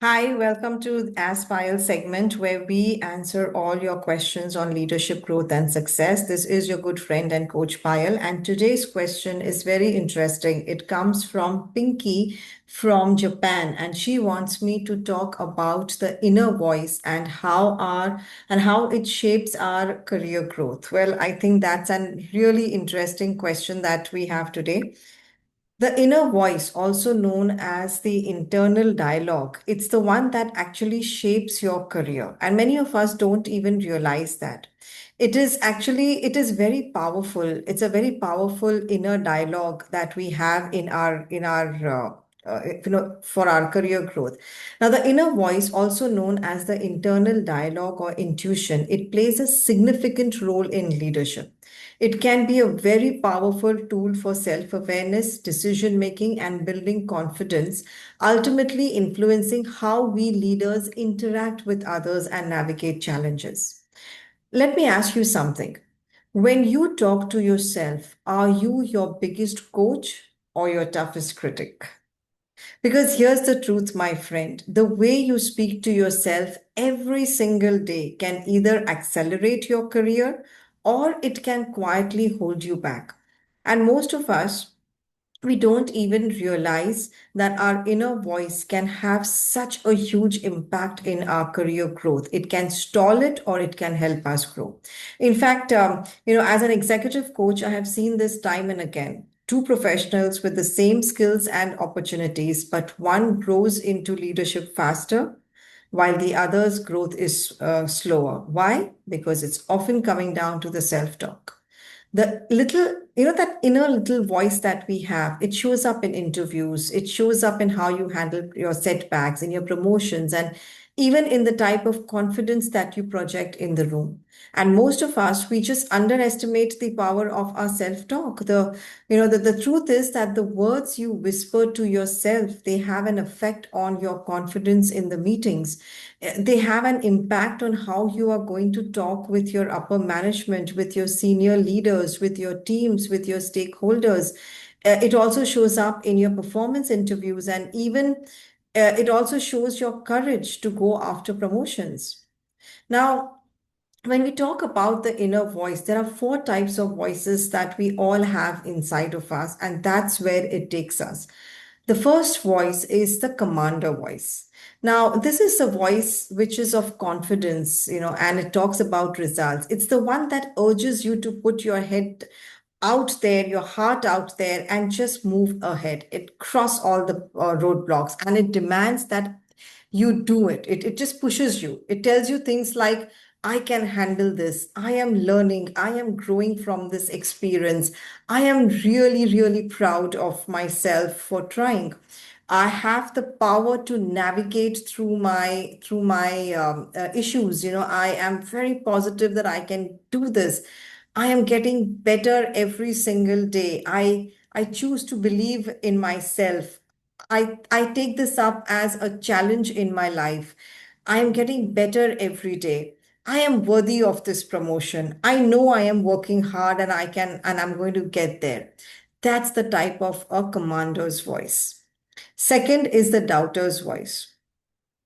Hi, welcome to Ask Payal segment where we answer all your questions on leadership growth and success. This is your good friend and coach Payal, and today's question is very interesting. It comes from Pinky from Japan, and she wants me to talk about the inner voice and how it shapes our career growth. Well, I think that's a really interesting question that we have today. The inner voice, also known as the internal dialogue, it's the one that actually shapes your career. And many of us don't even realize that. It is very powerful. It's a very powerful inner dialogue that we have for our career growth. Now, the inner voice, also known as the internal dialogue or intuition, it plays a significant role in leadership. It can be a very powerful tool for self awareness, decision making, and building confidence, ultimately influencing how we leaders interact with others and navigate challenges. Let me ask you something. When you talk to yourself, are you your biggest coach or your toughest critic? Because here's the truth, my friend. The way you speak to yourself every single day can either accelerate your career or it can quietly hold you back. And most of us, we don't even realize that our inner voice can have such a huge impact in our career growth. It can stall it or it can help us grow. In fact, as an executive coach, I have seen this time and again. Two professionals with the same skills and opportunities, but one grows into leadership faster while the other's growth is slower. Why? Because it's often coming down to the self talk. The little, that inner little voice that we have, it shows up in interviews, it shows up in how you handle your setbacks, in your promotions, and even in the type of confidence that you project in the room. And most of us, we just underestimate the power of our self-talk. The truth is that the words you whisper to yourself, they have an effect on your confidence in the meetings. They have an impact on how you are going to talk with your upper management, with your senior leaders, with your teams, with your stakeholders. It also shows up in your performance interviews, and even it also shows your courage to go after promotions. Now, when we talk about the inner voice, there are four types of voices that we all have inside of us, and that's where it takes us. The first voice is the commander voice. Now, this is a voice which is of confidence, and it talks about results. It's the one that urges you to put your head out there, your heart out there, and just move ahead. It cross all the roadblocks, and it demands that you do it. It just pushes you. It tells you things like, I can handle this. I am learning. I am growing from this experience. I am really, really proud of myself for trying. I have the power to navigate through my issues. I am very positive that I can do this. I am getting better every single day. I choose to believe in myself. I take this up as a challenge in my life. I am getting better every day. I am worthy of this promotion. I know I am working hard and I'm going to get there. That's the type of a commander's voice. Second is the doubter's voice.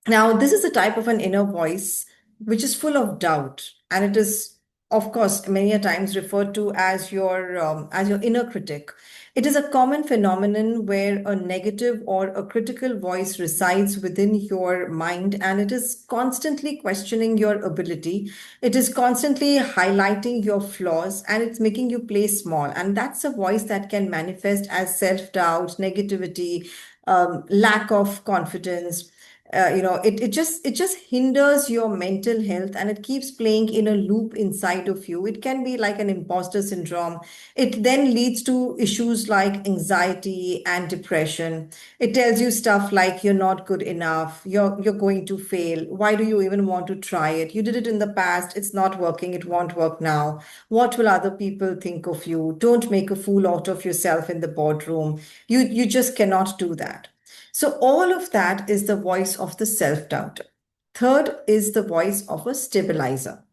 Now, this is a type of an inner voice which is full of doubt, and it is, of course, many a times referred to as your inner critic. It is a common phenomenon where a negative or a critical voice resides within your mind, and it is constantly questioning your ability. It is constantly highlighting your flaws, and it's making you play small. And that's a voice that can manifest as self-doubt, negativity, lack of confidence. It just hinders your mental health, and it keeps playing in a loop inside of you. It can be like an imposter syndrome. It then leads to issues like anxiety and depression. It tells you stuff like you're not good enough, you're going to fail, why do you even want to try it, you did it in the past, it's not working, it won't work now, what will other people think of you, don't make a fool out of yourself in the boardroom, you just cannot do that. So, all of that is the voice of the self doubter. Third is the voice of a stabilizer.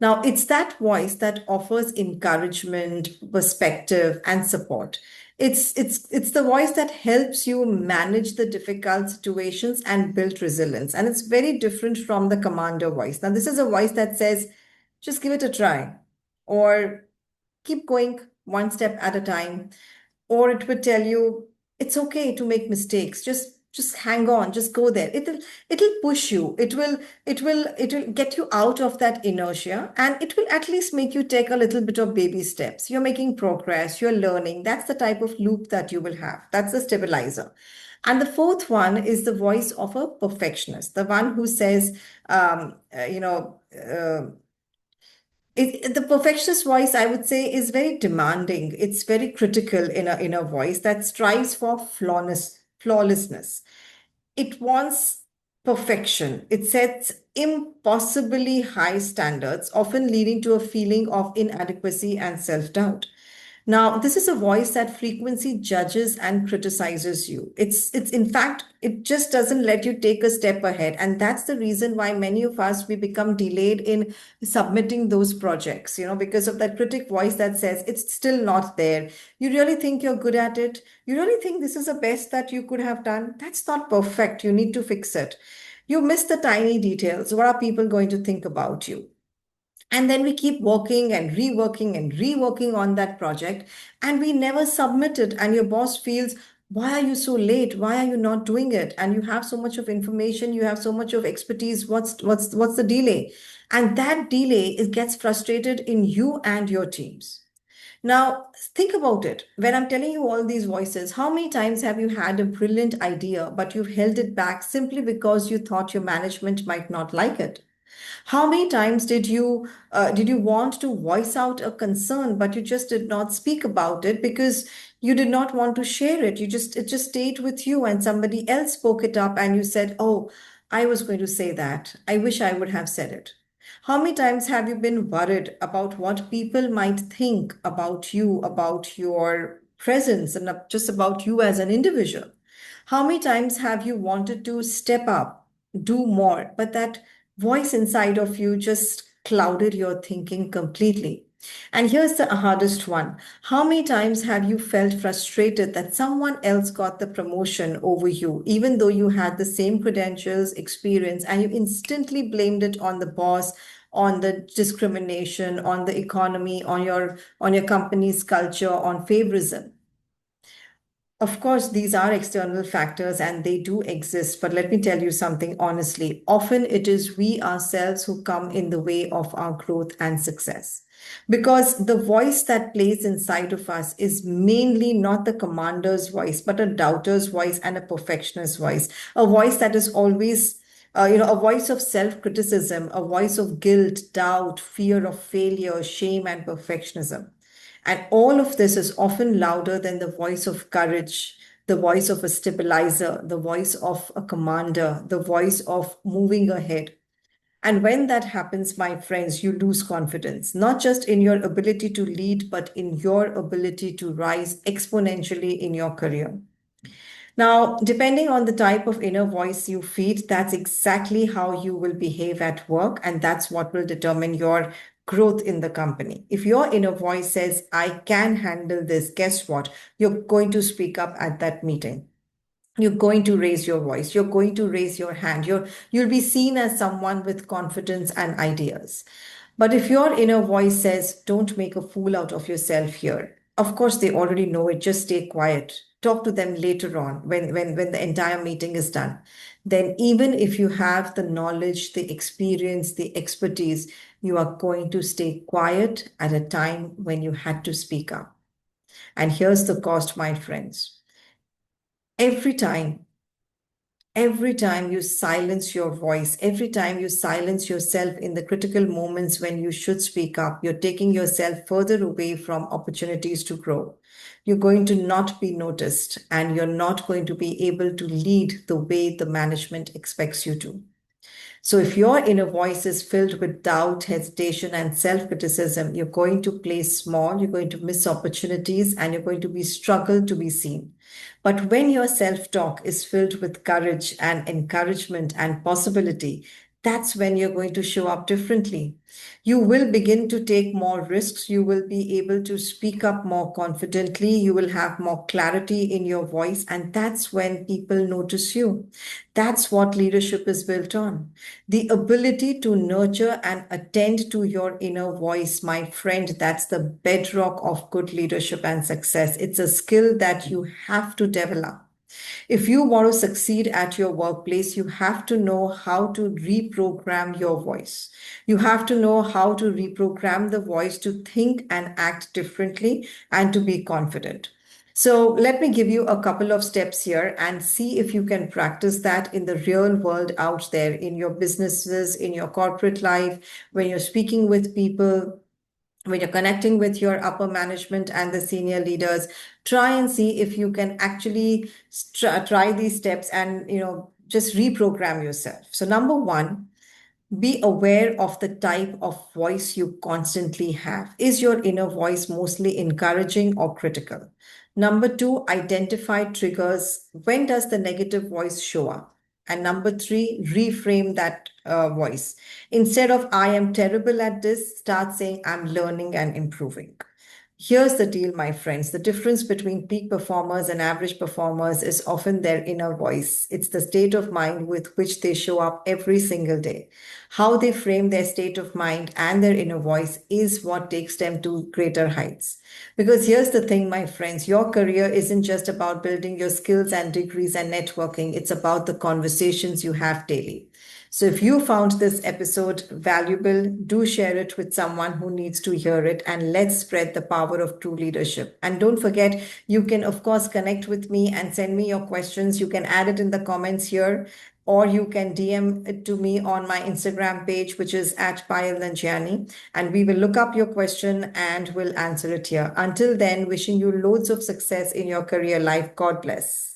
Now, it's that voice that offers encouragement, perspective, and support. It's the voice that helps you manage the difficult situations and build resilience. And it's very different from the commander voice. Now, this is a voice that says, just give it a try, or keep going one step at a time, or it would tell you it's okay to make mistakes, just hang on, just go there. It'll push you, it will get you out of that inertia, and it will at least make you take a little bit of baby steps. You're making progress, you're learning. That's the type of loop that you will have. That's the stabilizer. And the fourth one is the voice of a perfectionist, the one who says, the perfectionist voice, I would say, is very demanding. It's very critical in a voice that strives for flawlessness. It wants perfection. It sets impossibly high standards, often leading to a feeling of inadequacy and self-doubt. Now, this is a voice that frequently judges and criticizes you. It's in fact, it just doesn't let you take a step ahead. And that's the reason why many of us, we become delayed in submitting those projects, because of that critic voice that says it's still not there. You really think you're good at it? You really think this is the best that you could have done? That's not perfect. You need to fix it. You miss the tiny details. What are people going to think about you? And then we keep working and reworking on that project, and we never submit it. And your boss feels, why are you so late? Why are you not doing it? And you have so much of information, you have so much of expertise. What's the delay? And that delay, it gets frustrated in you and your teams. Now, think about it. When I'm telling you all these voices, how many times have you had a brilliant idea, but you've held it back simply because you thought your management might not like it? How many times did you want to voice out a concern, but you just did not speak about it because you did not want to share it? It just stayed with you, and somebody else spoke it up, and you said, "Oh, I was going to say that. I wish I would have said it." How many times have you been worried about what people might think about you, about your presence, and just about you as an individual? How many times have you wanted to step up, do more, but that voice inside of you just clouded your thinking completely? And here's the hardest one. How many times have you felt frustrated that someone else got the promotion over you, even though you had the same credentials, experience, and you instantly blamed it on the boss, on the discrimination, on the economy, on your company's culture, on favorism? Of course, these are external factors and they do exist, but let me tell you something honestly. Often it is we ourselves who come in the way of our growth and success. Because the voice that plays inside of us is mainly not the commander's voice, but a doubter's voice and a perfectionist's voice. A voice that is always, a voice of self-criticism, a voice of guilt, doubt, fear of failure, shame, and perfectionism. And all of this is often louder than the voice of courage, the voice of a stabilizer, the voice of a commander, the voice of moving ahead. And when that happens, my friends, you lose confidence, not just in your ability to lead, but in your ability to rise exponentially in your career. Now, depending on the type of inner voice you feed, that's exactly how you will behave at work, and that's what will determine your growth in the company. If your inner voice says, I can handle this, guess what? You're going to speak up at that meeting. You're going to raise your voice. You're going to raise your hand. You'll be seen as someone with confidence and ideas. But if your inner voice says, don't make a fool out of yourself here, of course, they already know it. Just stay quiet. Talk to them later on when the entire meeting is done. Then, even if you have the knowledge, the experience, the expertise, you are going to stay quiet at a time when you had to speak up. And here's the cost, my friends. Every time Every time you silence your voice, every time you silence yourself in the critical moments when you should speak up, you're taking yourself further away from opportunities to grow. You're going to not be noticed and you're not going to be able to lead the way the management expects you to. So, if your inner voice is filled with doubt, hesitation, and self criticism, you're going to play small, you're going to miss opportunities, and you're going to be struggle to be seen. But when your self talk is filled with courage and encouragement and possibility, that's when you're going to show up differently. You will begin to take more risks. You will be able to speak up more confidently. You will have more clarity in your voice. And that's when people notice you. That's what leadership is built on. The ability to nurture and attend to your inner voice, my friend, that's the bedrock of good leadership and success. It's a skill that you have to develop. If you want to succeed at your workplace, you have to know how to reprogram your voice. You have to know how to reprogram the voice to think and act differently and to be confident. So, let me give you a couple of steps here and see if you can practice that in the real world out there, in your businesses, in your corporate life, when you're speaking with people, when you're connecting with your upper management and the senior leaders. Try and see if you can actually try these steps and just reprogram yourself. So number one, be aware of the type of voice you constantly have. Is your inner voice mostly encouraging or critical? Number two, identify triggers. When does the negative voice show up? And number three, reframe that voice. Instead of I am terrible at this, start saying I'm learning and improving. Here's the deal, my friends. The difference between peak performers and average performers is often their inner voice. It's the state of mind with which they show up every single day. How they frame their state of mind and their inner voice is what takes them to greater heights. Because here's the thing, my friends, your career isn't just about building your skills and degrees and networking, it's about the conversations you have daily. So if you found this episode valuable, do share it with someone who needs to hear it, and let's spread the power of true leadership. And don't forget, you can, of course, connect with me and send me your questions. You can add it in the comments here, or you can DM it to me on my Instagram page, which is at Payal Nanjiani, and we will look up your question and we'll answer it here. Until then, wishing you loads of success in your career life. God bless.